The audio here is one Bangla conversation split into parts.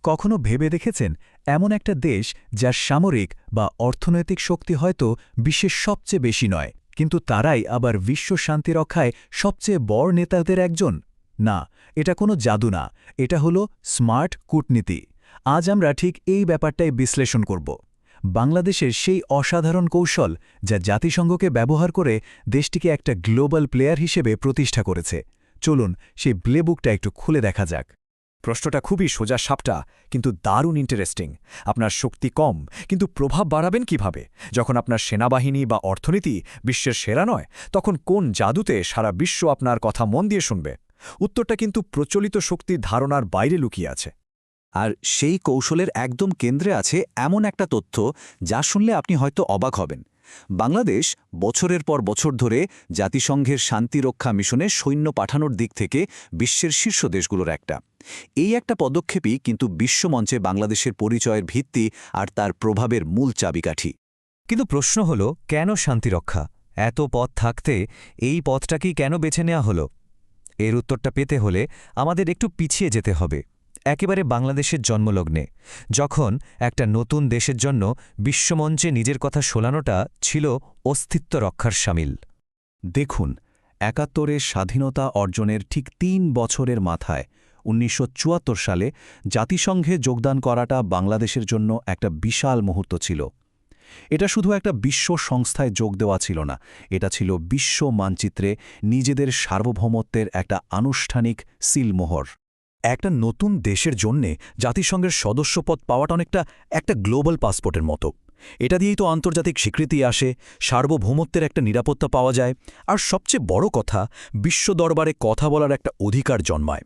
কখনো ভেবে দেখেছেন এমন একটা দেশ যার সামরিক বা অর্থনৈতিক শক্তি হয়তো বিশ্বের সবচেয়ে বেশি নয়, কিন্তু তারাই আবার বিশ্ব শান্তি রক্ষায় সবচেয়ে বড় নেতাদের একজন? না, এটা কোনো জাদু না, এটা হলো স্মার্ট কূটনীতি। আজ আমরা ঠিক এই ব্যাপারটাই বিশ্লেষণ করব। বাংলাদেশের সেই অসাধারণ কৌশল যা জাতিসংঘকে ব্যবহার করে দেশটিকে একটা গ্লোবাল প্লেয়ার হিসেবে প্রতিষ্ঠা করেছে। চলুন সেই প্লেবুকটা একটু খুলে দেখা যাক। প্রশ্নটা খুবই সোজা সাপটা, কিন্তু দারুণ ইন্টারেস্টিং। আপনার শক্তি কম, কিন্তু প্রভাব বাড়াবেন কিভাবে? যখন আপনার সেনাবাহিনী বা অর্থনীতি বিশ্বের সেরা নয়, তখন কোন জাদুতে সারা বিশ্ব আপনার কথা মন দিয়ে শুনবে? উত্তরটা কিন্তু প্রচলিত শক্তির ধারণার বাইরে লুকিয়ে আছে। আর সেই কৌশলের একদম কেন্দ্রে আছে এমন একটা তথ্য যা শুনলে আপনি হয়তো অবাক হবেন। বাংলাদেশ বছরের পর বছর ধরে জাতিসংঘের শান্তিরক্ষা মিশনে সৈন্য পাঠানোর দিক থেকে বিশ্বের শীর্ষ দেশগুলোর একটা। এই একটা পদক্ষেপই কিন্তু বিশ্বমঞ্চে বাংলাদেশের পরিচয়ের ভিত্তি আর তার প্রভাবের মূল চাবিকাঠি। কিন্তু প্রশ্ন হল, কেন শান্তিরক্ষা? এত পথ থাকতে এই পথটাকেই কেন বেছে নেওয়া হলো? এর উত্তরটা পেতে হলে আমাদের একটু পিছিয়ে যেতে হবে, একেবারে বাংলাদেশের জন্মলগ্নে, যখন একটা নতুন দেশের জন্য বিশ্বমঞ্চে নিজের কথা শোনানোটা ছিল অস্তিত্ব রক্ষার শামিল। দেখুন, ৭১-এর স্বাধীনতা অর্জনের ঠিক ৩ বছরের মাথায় ১৯৭৪ সালে জাতিসংঘে যোগদান করাটা বাংলাদেশের জন্য একটা বিশাল মুহূর্ত ছিল। এটা শুধু একটা বিশ্ব সংস্থায় যোগ দেওয়া ছিল না, এটা ছিল বিশ্ব মানচিত্রে নিজেদের সার্বভৌমত্বের একটা আনুষ্ঠানিক সিলমোহর। একটা নতুন দেশের জন্যে জাতিসংঘের সদস্যপদ পাওয়াটা অনেকটা একটা গ্লোবাল পাসপোর্টের মতো। এটা দিয়েই তো আন্তর্জাতিক স্বীকৃতি আসে, সার্বভৌমত্বের একটা নিরাপত্তা পাওয়া যায়, আর সবচেয়ে বড় কথা, বিশ্ব দরবারে কথা বলার একটা অধিকার জন্মায়।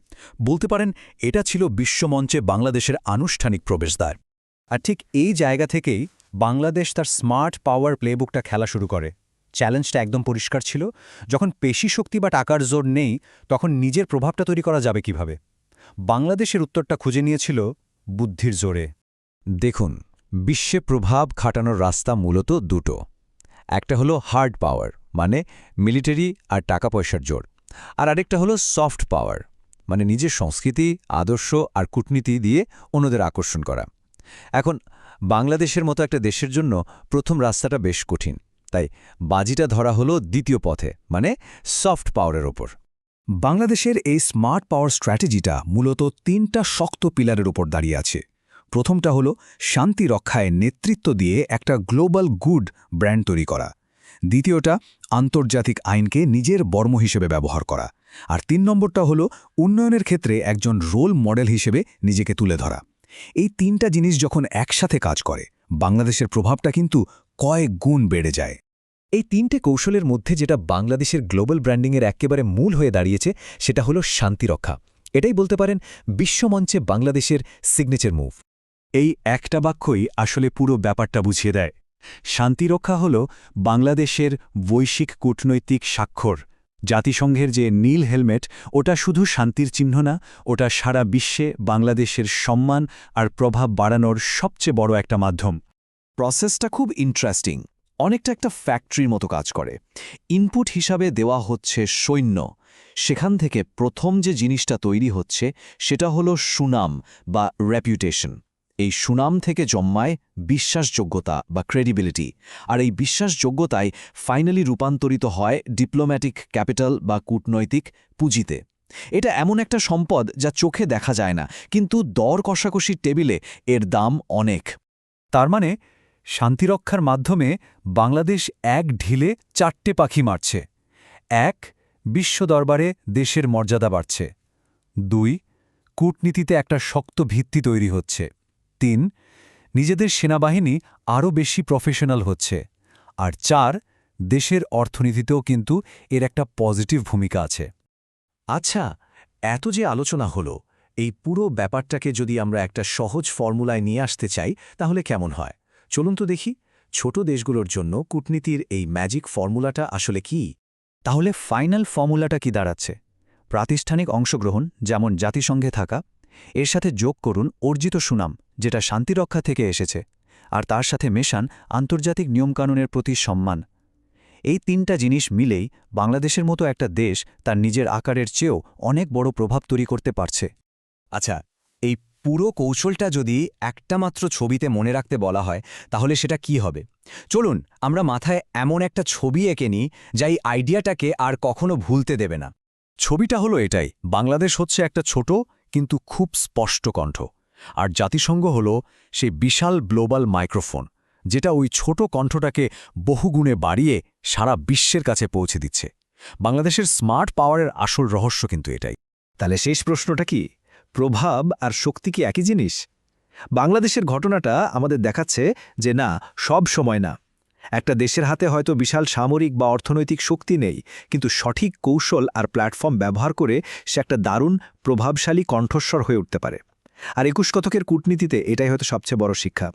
বলতে পারেন এটা ছিল বিশ্বমঞ্চে বাংলাদেশের আনুষ্ঠানিক প্রবেশদ্বার। আর ঠিক এই জায়গা থেকেই বাংলাদেশ তার স্মার্ট পাওয়ার প্লেবুকটা খেলা শুরু করে। চ্যালেঞ্জটা একদম পরিষ্কার ছিল, যখন পেশি শক্তি বা টাকার জোর নেই, তখন নিজের প্রভাবটা তৈরি করা যাবে কিভাবে? বাংলাদেশের উত্তরটা খুঁজে নিয়েছিল বুদ্ধির জোরে। দেখুন, বিশ্বে প্রভাব খাটানোর রাস্তা মূলত দুটো। একটা হলো হার্ড পাওয়ার, মানে মিলিটারি আর টাকা পয়সার জোর, আর আরেকটা হলো সফট পাওয়ার, মানে নিজের সংস্কৃতি, আদর্শ আর কূটনীতি দিয়ে অন্যদের আকর্ষণ করা। এখন বাংলাদেশের মতো একটা দেশের জন্য প্রথম রাস্তাটা বেশ কঠিন, তাই বাজিটা ধরা হলো দ্বিতীয় পথে, মানে সফট পাওয়ারের ওপর। বাংলাদেশের এই স্মার্ট পাওয়ার স্ট্র্যাটেজিটা মূলত ৩টা শক্ত পিলারের উপর দাঁড়িয়ে আছে। প্রথমটা হলো শান্তি রক্ষায় নেতৃত্ব দিয়ে একটা গ্লোবাল গুড ব্র্যান্ড তৈরি করা। দ্বিতীয়টা আন্তর্জাতিক আইনকে নিজের বর্ম হিসেবে ব্যবহার করা। আর ৩ নম্বরটা হলো উন্নয়নের ক্ষেত্রে একজন রোল মডেল হিসেবে নিজেকে তুলে ধরা। এই ৩টা জিনিস যখন একসাথে কাজ করে, বাংলাদেশের প্রভাবটা কিন্তু কয়েক গুণ বেড়ে যায়। এই ৩টে কৌশলের মধ্যে যেটা বাংলাদেশের গ্লোবাল ব্র্যান্ডিংয়ের একেবারে মূল হয়ে দাঁড়িয়েছে, সেটা হলো শান্তিরক্ষা। এটাই বলতে পারেন বিশ্বমঞ্চে বাংলাদেশের সিগনেচার মুভ। এই একটা বাক্যই আসলে পুরো ব্যাপারটা বুঝিয়ে দেয়। শান্তিরক্ষা হল বাংলাদেশের বৈশ্বিক কূটনৈতিক স্বাক্ষর। জাতিসংঘের যে নীল হেলমেট, ওটা শুধু শান্তির চিহ্ন না, ওটা সারা বিশ্বে বাংলাদেশের সম্মান আর প্রভাব বাড়ানোর সবচেয়ে বড় একটা মাধ্যম। প্রসেসটা খুব ইন্টারেস্টিং, অনেকটা একটা ফ্যাক্টরির মতো কাজ করে। ইনপুট হিসাবে দেওয়া হচ্ছে সৈন্য, সেখান থেকে প্রথম যে জিনিসটা তৈরি হচ্ছে সেটা হলো সুনাম বা রেপুটেশন। এই সুনাম থেকে জন্মায় বিশ্বাসযোগ্যতা বা ক্রেডিবিলিটি, আর এই বিশ্বাসযোগ্যতায় ফাইনালি রূপান্তরিত হয় ডিপ্লোম্যাটিক ক্যাপিটাল বা কূটনৈতিক পুঁজিতে। এটা এমন একটা সম্পদ যা চোখে দেখা যায় না, কিন্তু দর কষাকষির টেবিলে এর দাম অনেক। তার মানে শান্তিরক্ষার মাধ্যমে বাংলাদেশ এক ঢিলে 4টে পাখি মারছে। ১. বিশ্ব দরবারে দেশের মর্যাদা বাড়ছে। ২. কূটনীতিতে একটা শক্ত ভিত্তি তৈরি হচ্ছে। ৩. নিজেদের সেনাবাহিনী আরও বেশি প্রফেশনাল হচ্ছে। আর ৪. দেশের অর্থনীতিতেও কিন্তু এর একটা পজিটিভ ভূমিকা আছে। আচ্ছা, এত যে আলোচনা হলো, এই পুরো ব্যাপারটাকে যদি আমরা একটা সহজ ফর্মুলায় নিয়ে আসতে চাই, তাহলে কেমন হয়? চলুন তো দেখি, ছোট দেশগুলোর জন্য কূটনীতির এই ম্যাজিক ফর্মুলাটা আসলে কি? তাহলে ফাইনাল ফর্মুলাটা কি দাঁড়াচ্ছে? প্রাতিষ্ঠানিক অংশগ্রহণ, যেমন জাতিসংঘে থাকা, এর সাথে যোগ করুন অর্জিত সুনাম, যেটা শান্তিরক্ষা থেকে এসেছে, আর তার সাথে মেশান আন্তর্জাতিক নিয়মকানুনের প্রতি সম্মান। এই ৩টা জিনিস মিলেই বাংলাদেশের মতো একটা দেশ তার নিজের আকারের চেয়েও অনেক বড় প্রভাব তৈরি করতে পারছে। আচ্ছা, এই পুরো কৌশলটা যদি একটা মাত্র ছবিতে মনে রাখতে বলা হয় তাহলে সেটা কি হবে? চলুন আমরা মাথায় এমন একটা ছবি এঁকে নিই যা এই আইডিয়াটাকে আর কখনো ভুলতে দেবে না। ছবিটা হলো এটাই, বাংলাদেশ হচ্ছে একটা ছোট কিন্তু খুব স্পষ্ট কণ্ঠ, আর জাতিসংঘ হলো সেই বিশাল গ্লোবাল মাইক্রোফোন, যেটা ওই ছোট কণ্ঠটাকে বহুগুণে বাড়িয়ে সারা বিশ্বের কাছে পৌঁছে দিচ্ছে। বাংলাদেশের স্মার্ট পাওয়ারের আসল রহস্য কিন্তু এটাই। তাহলে শেষ প্রশ্নটা কি, প্রভাব আর শক্তি কি একই জিনিস? বাংলাদেশের ঘটনাটা আমাদের দেখাচ্ছে যে না, সব সময় না। একটা দেশের হাতে হয়তো বিশাল সামরিক বা অর্থনৈতিক শক্তি নেই, কিন্তু সঠিক কৌশল আর প্ল্যাটফর্ম ব্যবহার করে সে একটা দারুণ প্রভাবশালী কণ্ঠস্বর হয়ে উঠতে পারে। আর ২১ শতকের কূটনীতিতে এটাই হয়তো সবচেয়ে বড় শিক্ষা।